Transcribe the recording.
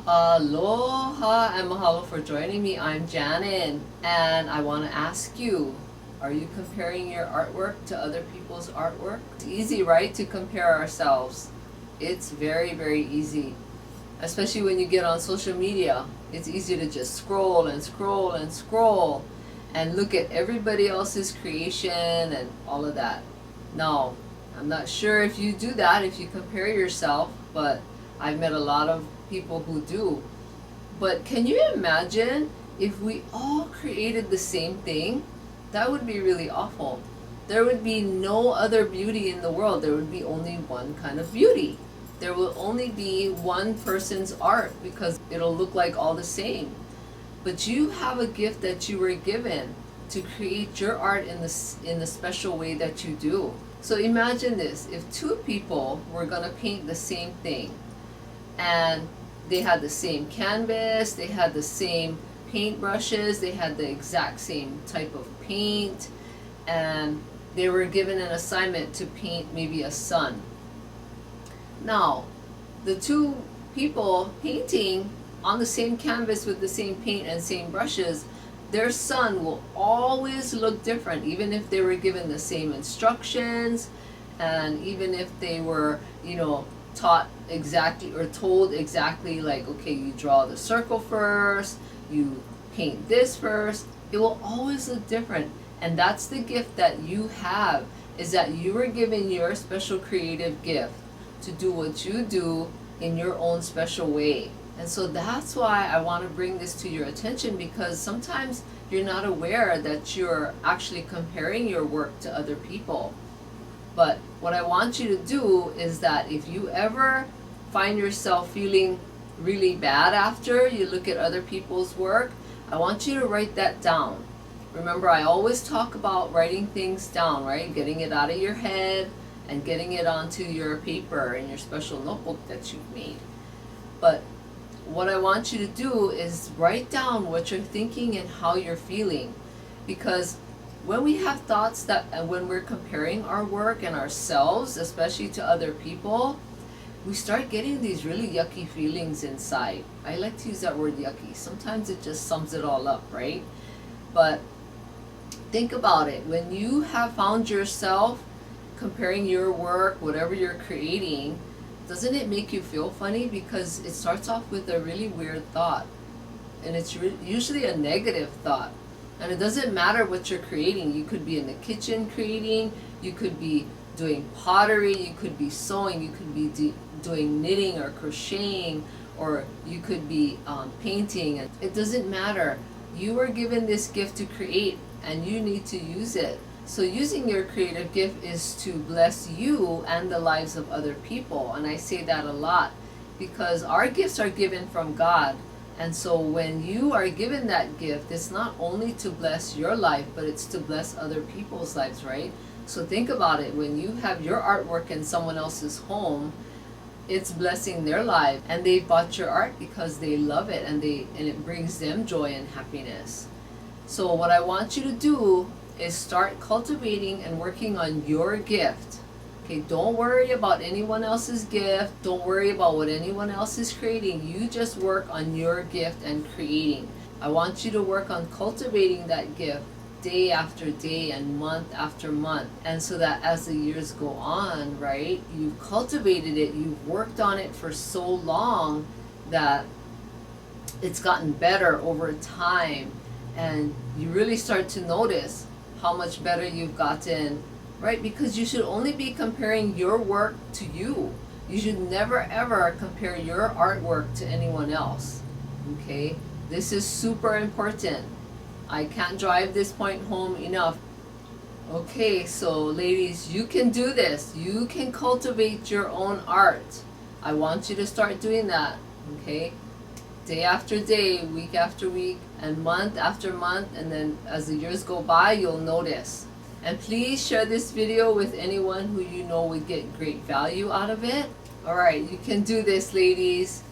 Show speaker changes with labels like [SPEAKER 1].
[SPEAKER 1] Aloha and mahalo for joining me. I'm Janet, and I want to ask you, are you comparing your artwork to other people's artwork? It's easy, right, to compare ourselves. It's very, very easy, especially when you get on social media. It's easy to just scroll and scroll and scroll and look at everybody else's creation and all of that. Now, I'm not sure if you do that, if you compare yourself, but I've met a lot of people who do. But can you imagine if we all created the same thing? That would be really awful. There would be no other beauty in the world. There would be only one kind of beauty. There will only be one person's art because it'll look like all the same. But you have a gift that you were given to create your art in the special way that you do. So imagine this, if two people were gonna paint the same thing, and they had the same canvas, they had the same paint brushes, they had the exact same type of paint, and they were given an assignment to paint maybe a sun. Now, the two people painting on the same canvas with the same paint and same brushes, their sun will always look different, even if they were given the same instructions, and even if they were, taught exactly or told exactly, like, okay, you draw the circle first, you paint this first. It will always look different. And that's the gift that you have, is that you were given your special creative gift to do what you do in your own special way. And so that's why I want to bring this to your attention, because sometimes you're not aware that you're actually comparing your work to other people. But what I want you to do is that if you ever find yourself feeling really bad after you look at other people's work, I want you to write that down. Remember, I always talk about writing things down, right? Getting it out of your head and getting it onto your paper in your special notebook that you've made. But what I want you to do is write down what you're thinking and how you're feeling. Because when we have thoughts that, and when we're comparing our work and ourselves, especially to other people, we start getting these really yucky feelings inside. I like to use that word yucky. Sometimes it just sums it all up, right? But think about it. When you have found yourself comparing your work, whatever you're creating, doesn't it make you feel funny? Because it starts off with a really weird thought. And it's usually a negative thought. And it doesn't matter what you're creating. You could be in the kitchen creating, you could be doing pottery, you could be sewing, you could be doing knitting or crocheting, or you could be painting. It doesn't matter. You were given this gift to create, and you need to use it. So using your creative gift is to bless you and the lives of other people. And I say that a lot because our gifts are given from God. And so when you are given that gift, it's not only to bless your life, but it's to bless other people's lives, right? So think about it. When you have your artwork in someone else's home, it's blessing their life, and they bought your art because they love it, and it brings them joy and happiness. So what I want you to do is start cultivating and working on your gift. Okay, don't worry about anyone else's gift. Don't worry about what anyone else is creating. You just work on your gift and creating. I want you to work on cultivating that gift day after day and month after month. And so that as the years go on, right, you've cultivated it, you've worked on it for so long that it's gotten better over time. And you really start to notice how much better you've gotten, right? Because you should only be comparing your work to you. You should never ever compare your artwork to anyone else. Okay? This is super important. I can't drive this point home enough. Okay, so ladies, you can do this. You can cultivate your own art. I want you to start doing that. Okay? Day after day, week after week, and month after month, and then as the years go by, you'll notice. And please share this video with anyone who you know would get great value out of it. Alright, you can do this, ladies.